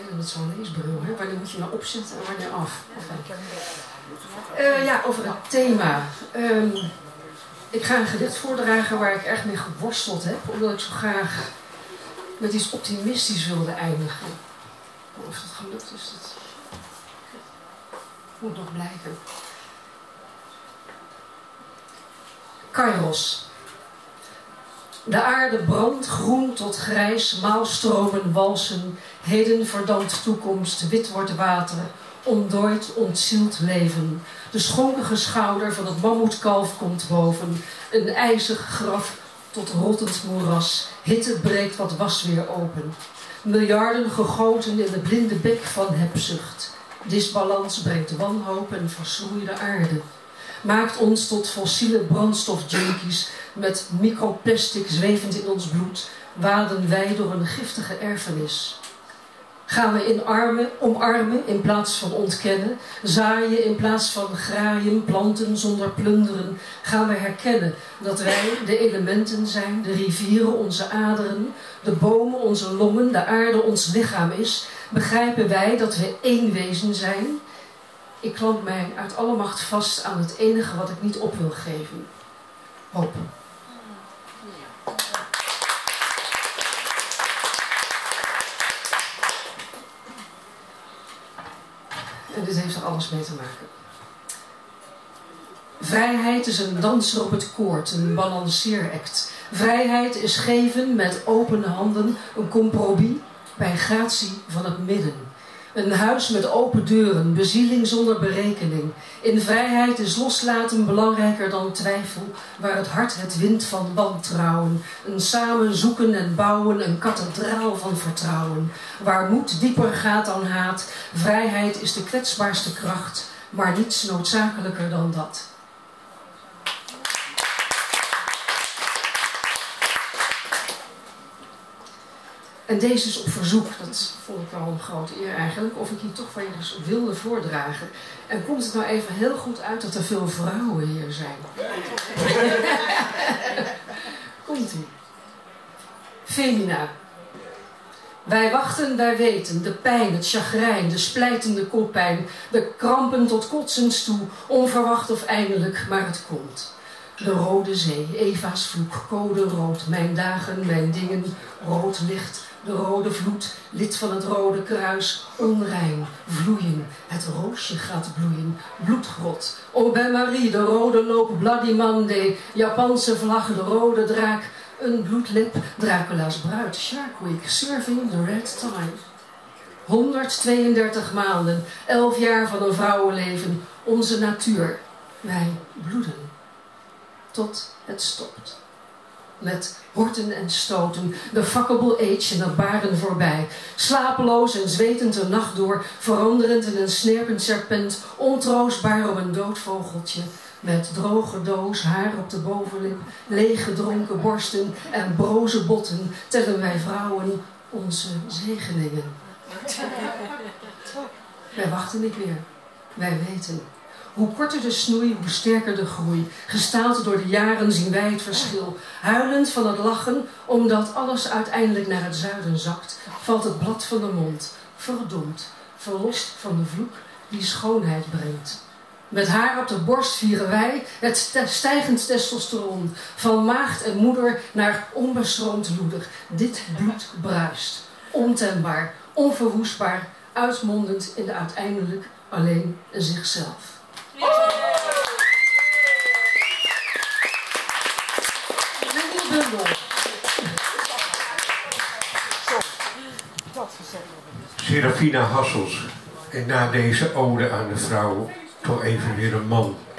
vervelend met zo'n leesbril. Hè? Wanneer moet je nou opzetten en wanneer af? Ja, over het thema. Ik ga een gedicht voordragen waar ik erg mee geworsteld heb, omdat ik zo graag met iets optimistisch wilde eindigen. Of dat gelukt is, dat moet nog blijken. Kairos. De aarde brandt groen tot grijs, maalstromen walsen, heden verdampt toekomst, wit wordt water, ontdooid, ontzield leven. De schonkige schouder van het mammoetkalf komt boven, een ijzig graf tot rottend moeras, hitte breekt wat was weer open. Miljarden gegoten in de blinde bek van hebzucht. Disbalans brengt wanhoop en verschroeide aarde. Maakt ons tot fossiele brandstofjunkies met microplastic zwevend in ons bloed, waden wij door een giftige erfenis. Gaan we omarmen in plaats van ontkennen, zaaien in plaats van graaien, planten zonder plunderen, gaan we herkennen dat wij de elementen zijn, de rivieren onze aderen, de bomen onze longen, de aarde ons lichaam is, begrijpen wij dat we één wezen zijn. Ik klamp mij uit alle macht vast aan het enige wat ik niet op wil geven. Hoop. En dit heeft er alles mee te maken. Vrijheid is een danser op het koord, een balanceeract. Vrijheid is geven met opene handen, een compromis bij gratie van het midden. Een huis met open deuren, bezieling zonder berekening. In vrijheid is loslaten belangrijker dan twijfel, waar het hart het wint van wantrouwen. Een samen zoeken en bouwen, een kathedraal van vertrouwen. Waar moed dieper gaat dan haat. Vrijheid is de kwetsbaarste kracht, maar niets noodzakelijker dan dat. En deze is op verzoek, dat vond ik wel een grote eer eigenlijk, of ik hier toch van jullie wilde voordragen. En komt het nou even heel goed uit dat er veel vrouwen hier zijn? Komt-ie. Femina. Wij wachten, wij weten, de pijn, het chagrijn, de splijtende koppijn, de krampen tot kotsens toe, onverwacht of eindelijk, maar het komt. De rode zee, Eva's vloek, code rood, mijn dagen, mijn dingen, rood licht, de rode vloed, lid van het Rode Kruis, onrein, vloeien, het roosje gaat bloeien, bloedgrot. O bij Marie, de rode loop, Bloody Monday, Japanse vlag, de rode draak, een bloedlip, Dracula's bruid, Shark Week, serving the red tide. 132 maanden, 11 jaar van een vrouwenleven, onze natuur, wij bloeden. Tot het stopt. Met horten en stoten, de fuckable age en de baren voorbij. Slapeloos en zwetend de nacht door, veranderend in een snerpend serpent, ontroostbaar op een dood vogeltje. Met droge doos, haar op de bovenlip, leeggedronken borsten en broze botten, tellen wij vrouwen onze zegeningen. Wij wachten niet meer, wij weten. Hoe korter de snoei, hoe sterker de groei. Gestaald door de jaren zien wij het verschil. Huilend van het lachen, omdat alles uiteindelijk naar het zuiden zakt, valt het blad van de mond, verdomd, verlost van de vloek die schoonheid brengt. Met haar op de borst vieren wij het stijgend testosteron, van maagd en moeder naar onbeschroomd loeder. Dit bloed bruist, ontembaar, onverwoestbaar, uitmondend in de uiteindelijk alleen zichzelf. Serafina Hassels. En na deze ode aan de vrouw toch even weer een man.